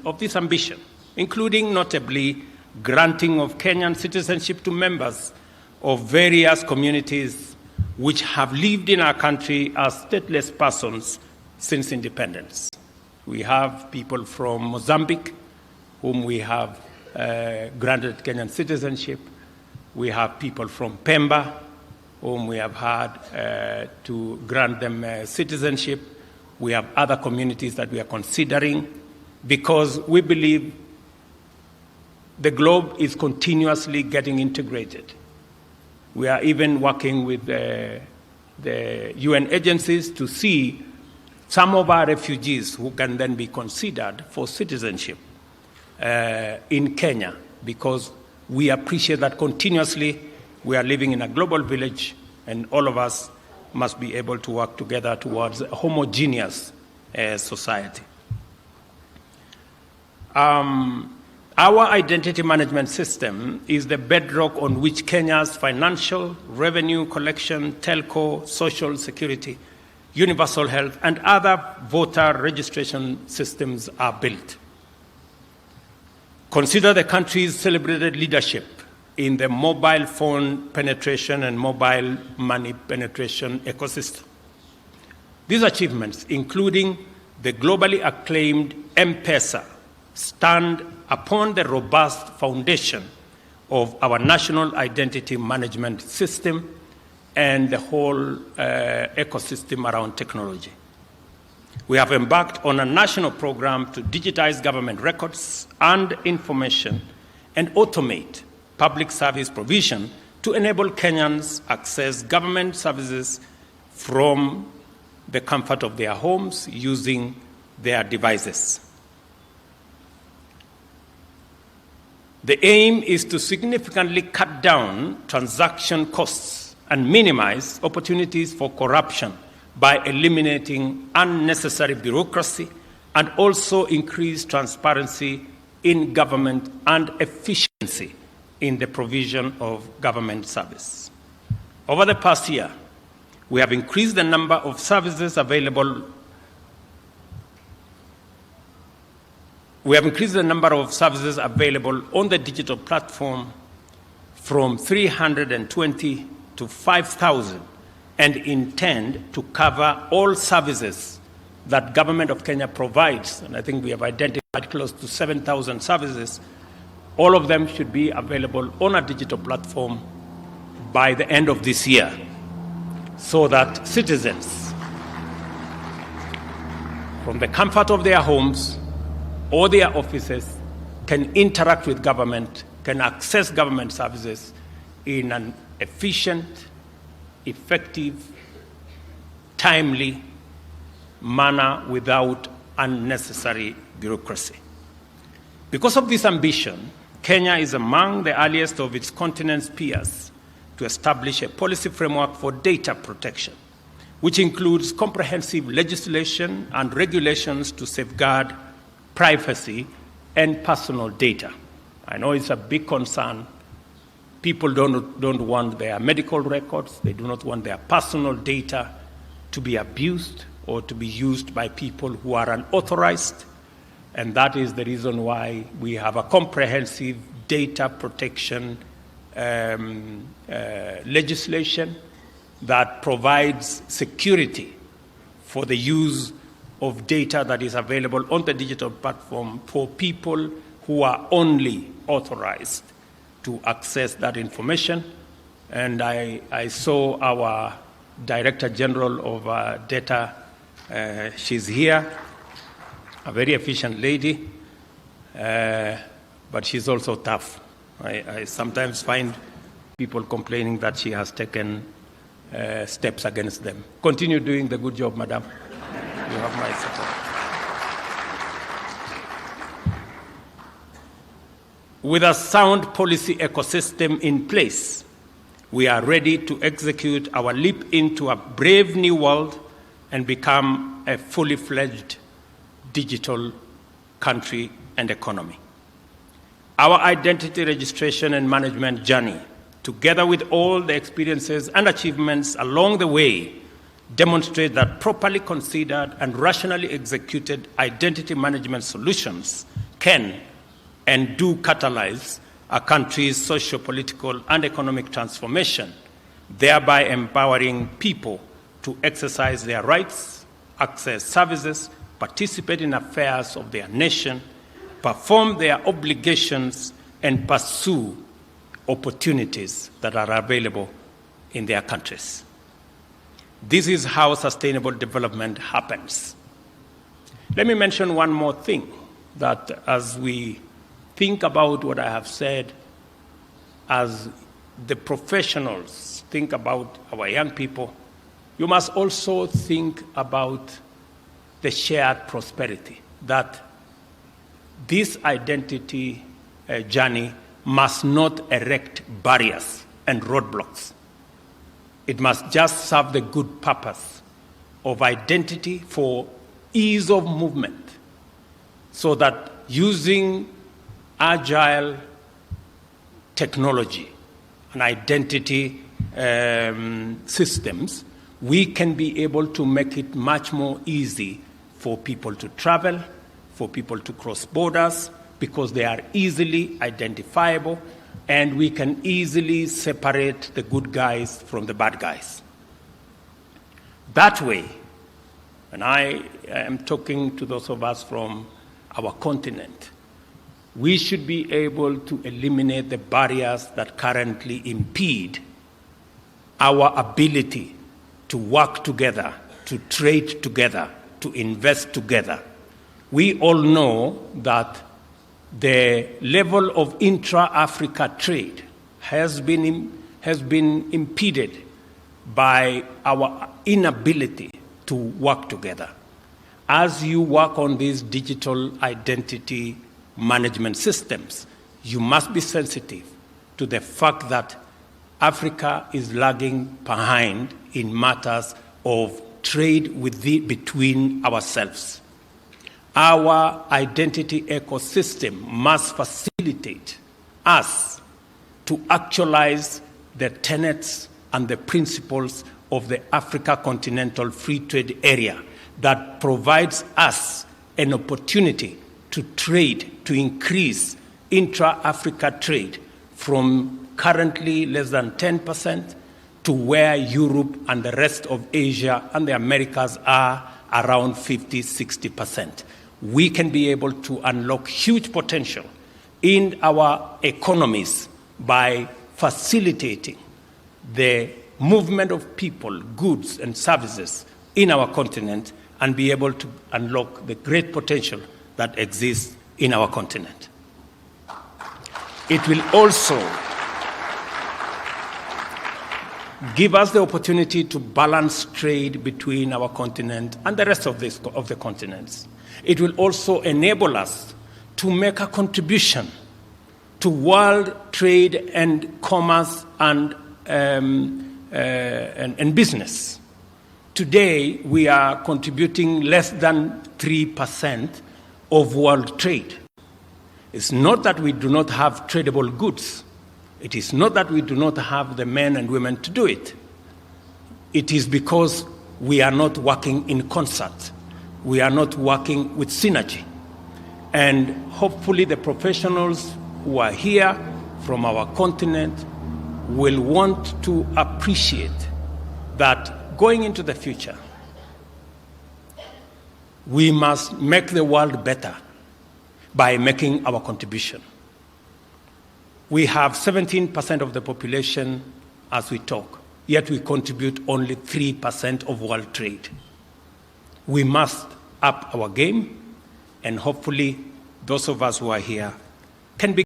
of this ambition, including notably granting of Kenyan citizenship to members of various communities which have lived in our country as stateless persons since independence. We have people from Mozambique, whom we have granted Kenyan citizenship. We have people from Pemba, whom we have had to grant them citizenship. We have other communities that we are considering, because we believe the globe is continuously getting integrated. We are even working with the UN agencies to see some of our refugees who can then be considered for citizenship in Kenya, because we appreciate that continuously we are living in a global village and all of us must be able to work together towards a homogeneous society. Our identity management system is the bedrock on which Kenya's financial, revenue collection, telco, social security, universal health, and other voter registration systems are built. Consider the country's celebrated leadership in the mobile phone penetration and mobile money penetration ecosystem. These achievements, including the globally acclaimed M-Pesa, stand upon the robust foundation of our national identity management system and the whole ecosystem around technology. We have embarked on a national program to digitize government records and information and automate public service provision to enable Kenyans access government services from the comfort of their homes using their devices. The aim is to significantly cut down transaction costs and minimize opportunities for corruption by eliminating unnecessary bureaucracy and also increase transparency in government and efficiency in the provision of government service. Over the past year, we have increased the number of services available. We have increased the number of services available on the digital platform from 320 to 5,000 and intend to cover all services that Government of Kenya provides. And I think we have identified close to 7,000 services. All of them should be available on a digital platform by the end of this year, so that citizens, from the comfort of their homes or their offices, can interact with government, can access government services in an efficient, effective, timely manner without unnecessary bureaucracy. Because of this ambition, Kenya is among the earliest of its continent's peers to establish a policy framework for data protection, which includes comprehensive legislation and regulations to safeguard privacy and personal data. I know it's a big concern. People don't want their medical records, they do not want their personal data to be abused or to be used by people who are unauthorized. And that is the reason why we have a comprehensive data protection legislation that provides security for the use of data that is available on the digital platform for people who are only authorized to access that information. And I saw our Director General of Data, she's here, a very efficient lady, but she's also tough. I sometimes find people complaining that she has taken steps against them. Continue doing the good job, madam. You have my support. With a sound policy ecosystem in place, we are ready to execute our leap into a brave new world and become a fully fledged digital country and economy. Our identity registration and management journey, together with all the experiences and achievements along the way, demonstrate that properly considered and rationally executed identity management solutions can and do catalyze a country's socio-political and economic transformation, thereby empowering people to exercise their rights, access services, participate in affairs of their nation, perform their obligations, and pursue opportunities that are available in their countries. This is how sustainable development happens. Let me mention one more thing, that as we think about what I have said, as the professionals think about our young people, you must also think about the shared prosperity, that this identity journey must not erect barriers and roadblocks. It must just serve the good purpose of identity for ease of movement, so that using agile technology and identity systems, we can be able to make it much more easy for people to travel, for people to cross borders, because they are easily identifiable, and we can easily separate the good guys from the bad guys. That way, and I am talking to those of us from our continent, we should be able to eliminate the barriers that currently impede our ability to work together, to trade together, to invest together. We all know that the level of intra-Africa trade has been impeded by our inability to work together. As you work on these digital identity management systems, you must be sensitive to the fact that Africa is lagging behind in matters of trade between ourselves. Our identity ecosystem must facilitate us to actualize the tenets and the principles of the Africa Continental Free Trade Area that provides us an opportunity to trade, to increase intra-Africa trade from currently less than 10% to where Europe and the rest of Asia and the Americas are around 50-60%. We can be able to unlock huge potential in our economies by facilitating the movement of people, goods, and services in our continent, and be able to unlock the great potential that exists in our continent. It will also give us the opportunity to balance trade between our continent and the rest of the continents. It will also enable us to make a contribution to world trade and commerce and business. Today, we are contributing less than 3% of world trade. It's not that we do not have tradable goods. It is not that we do not have the men and women to do it. It is because we are not working in concert. We are not working with synergy. And hopefully the professionals who are here from our continent will want to appreciate that going into the future, we must make the world better by making our contribution. We have 17% of the population as we talk, yet we contribute only 3% of world trade. We must up our game, and hopefully those of us who are here can be